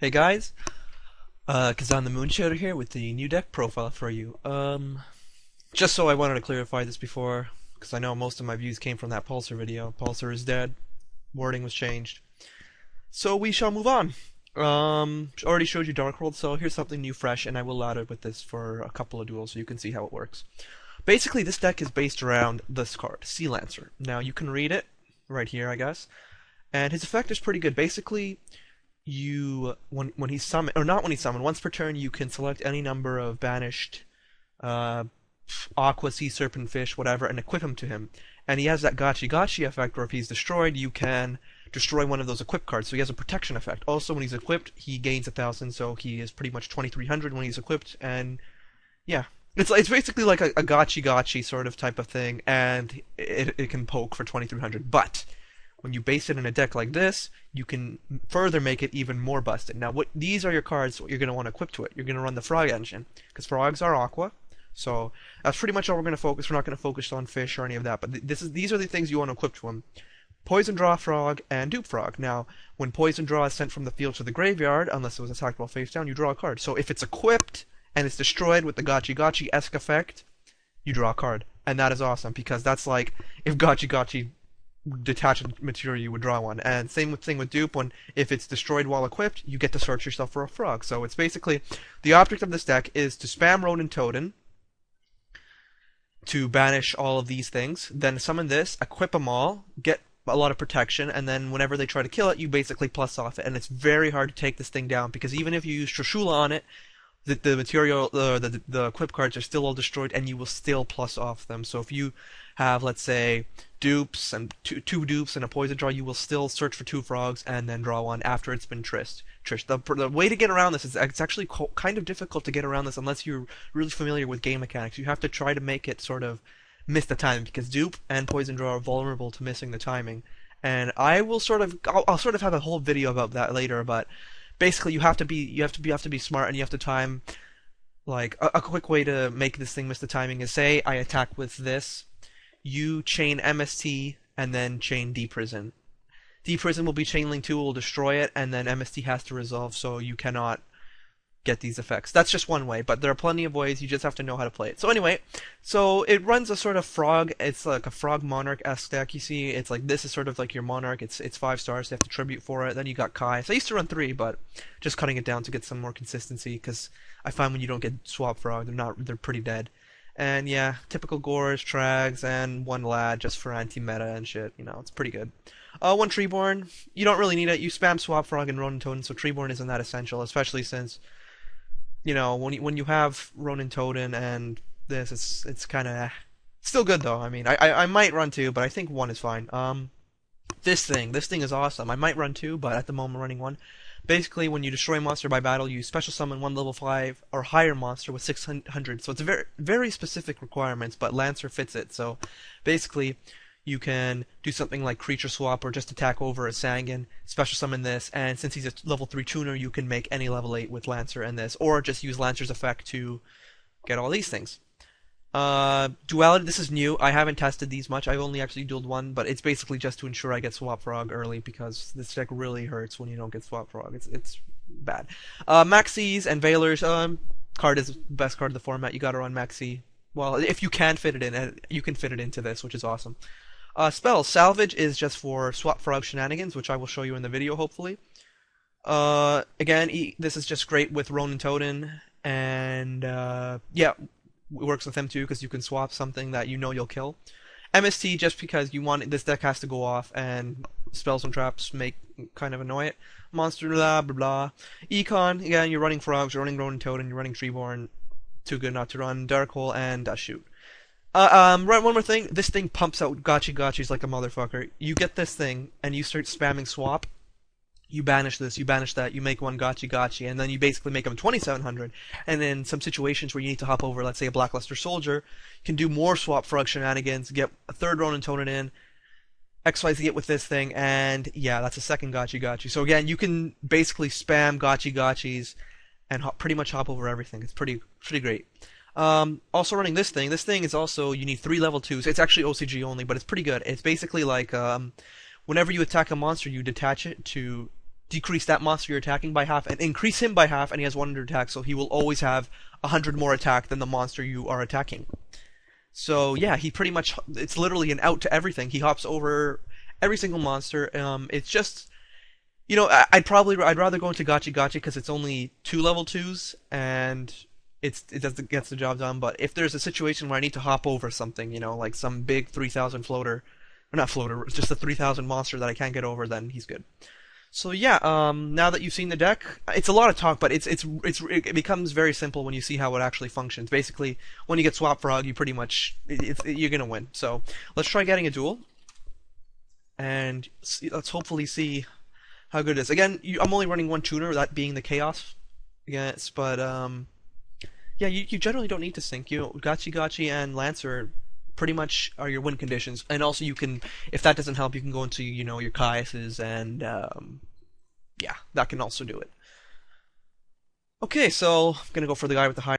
Hey guys, Kazan the Moonshadow here with the new deck profile for you. Just so I wanted to clarify this before, because I know most of my views came from that Pulsar video. Pulsar is dead, wording was changed. So we shall move on. Already showed you Dark World, so here's something new, fresh, and I will ladder with this for a couple of duels so you can see how it works. Basically, this deck is based around this card, Sea Lancer. Now, you can read it right here, I guess, and his effect is pretty good. Basically, when he's summoned, or not when he's summoned, once per turn you can select any number of banished uh, aqua, sea serpent, fish, whatever, and equip him to him. And he has that Gachi Gachi effect where if he's destroyed, you can destroy one of those equip cards. So he has a protection effect. Also, when he's equipped, he gains 1,000, so he is pretty much 2,300 when he's equipped. And yeah, it's basically like a Gachi Gachi sort of type of thing, and it can poke for 2,300. But when you base it in a deck like this, you can further make it even more busted. Now, these are your cards what you're going to want to equip to it. You're going to run the Frog engine, because frogs are aqua. So that's pretty much all we're going to focus. We're not going to focus on fish or any of that, but these are the things you want to equip to them. Poison Draw Frog and Dupe Frog. Now, when Poison Draw is sent from the field to the graveyard, unless it was attacked while face down, you draw a card. So if it's equipped and it's destroyed with the Gachi Gachi-esque effect, you draw a card. And that is awesome, because that's like if Gachi Gachi detach a material, you would draw one. And same thing with dupe. When if it's destroyed while equipped, you get to search yourself for a frog. So it's basically the object of this deck is to spam Ronin Totem to banish all of these things, then summon this, equip them all, get a lot of protection, and then whenever they try to kill it, you basically plus off it. And it's very hard to take this thing down, because even if you use Trishula on it, the material, the equip cards are still all destroyed, and you will still plus off them. So if you have, let's say, dupes and two dupes and a poison draw, you will still search for two frogs and then draw one after it's been trished. The way to get around this is it's actually kind of difficult to get around this unless you're really familiar with game mechanics. You have to try to make it sort of miss the timing, because dupe and poison draw are vulnerable to missing the timing. And I'll sort of have a whole video about that later, but basically you have to be smart, and you have to time. Like a quick way to make this thing miss the timing is, say I attack with this, you chain MST and then chain D-Prison. D-Prison will be chain link 2, will destroy it, and then MST has to resolve, so you cannot get these effects. That's just one way, but there are plenty of ways. You just have to know how to play it. So anyway, so it runs a sort of frog. It's like a frog monarch-esque deck. You see, it's like this is sort of like your monarch. It's 5 stars. You have to tribute for it. Then you got caius. I used to run 3, but just cutting it down to get some more consistency, because I find when you don't get swap frog, they're pretty dead. And yeah, typical gores, trags, and 1 lad just for anti-meta and shit. You know, it's pretty good. 1 Treeborn. You don't really need it. You spam swap frog and Ronin Totem, so Treeborn isn't that essential, especially since, you know, when you have Ronin Totem and this, it's kind of still good though. I mean, I might run 2, but I think 1 is fine. This thing is awesome. I might run 2, but at the moment I'm running 1. Basically, when you destroy a monster by battle, you special summon 1 level 5 or higher monster with 600. So it's a very specific requirements, but Lancer fits it. So basically, you can do something like creature swap or just attack over a Sangan, special summon this, and since he's a level 3 tuner, you can make any level 8 with Lancer and this, or just use Lancer's effect to get all these things. Duality, this is new. I haven't tested these much. I've only actually dueled 1, but it's basically just to ensure I get Swap Frog early, because this deck really hurts when you don't get Swap Frog. It's bad. Maxis and Veilers, card is the best card of the format. You gotta run Maxi. Well, if you can fit it in, you can fit it into this, which is awesome. Spells. Salvage is just for Swap Frog shenanigans, which I will show you in the video, hopefully. Again, this is just great with Ronin Totem, and yeah, it works with them too, because you can swap something that you know you'll kill. MST, just because you want this deck has to go off, and spells and traps kind of annoy it. Monster, blah blah blah. Econ, again, you're running frogs, you're running Ronin Totem, you're running Treeborn. Too good not to run. Dark Hole and shoot. Right, one more thing. This thing pumps out Gachi Gachis like a motherfucker. You get this thing, and you start spamming swap. You banish this, you banish that, you make 1 Gachi Gachi, and then you basically make them 2,700. And in some situations where you need to hop over, let's say, a Blackluster Soldier, you can do more swap frog shenanigans, get a 3rd Ronin Totem in, XYZ it with this thing, and yeah, that's a 2nd Gachi Gachi. So again, you can basically spam Gachi Gachis and pretty much hop over everything. It's pretty great. Also running this thing. This thing is also, you need 3 level 2s. It's actually OCG only, but it's pretty good. It's basically like, whenever you attack a monster, you detach it to decrease that monster you're attacking by half and increase him by half, and he has 100 attack, so he will always have 100 more attack than the monster you are attacking. So yeah, he pretty much, it's literally an out to everything. He hops over every single monster. It's just, I'd rather go into Gachi Gachi because it's only 2 level 2s and it gets the job done. But if there's a situation where I need to hop over something, like some big 3000 floater, or not floater, just a 3000 monster that I can't get over, then he's good. So yeah, now that you've seen the deck, it's a lot of talk, but it becomes very simple when you see how it actually functions. Basically, when you get Swap Frog, you pretty much you're gonna win. So let's try getting a duel, and let's hopefully see how good it is. Again, I'm only running one tuner, that being the Chaos. Yes, but yeah, you generally don't need to sync. Gachi Gachi and Lancer pretty much are your win conditions, and also you can, if that doesn't help, you can go into your caiuses, and yeah, that can also do it. Okay, so I'm gonna go for the guy with the high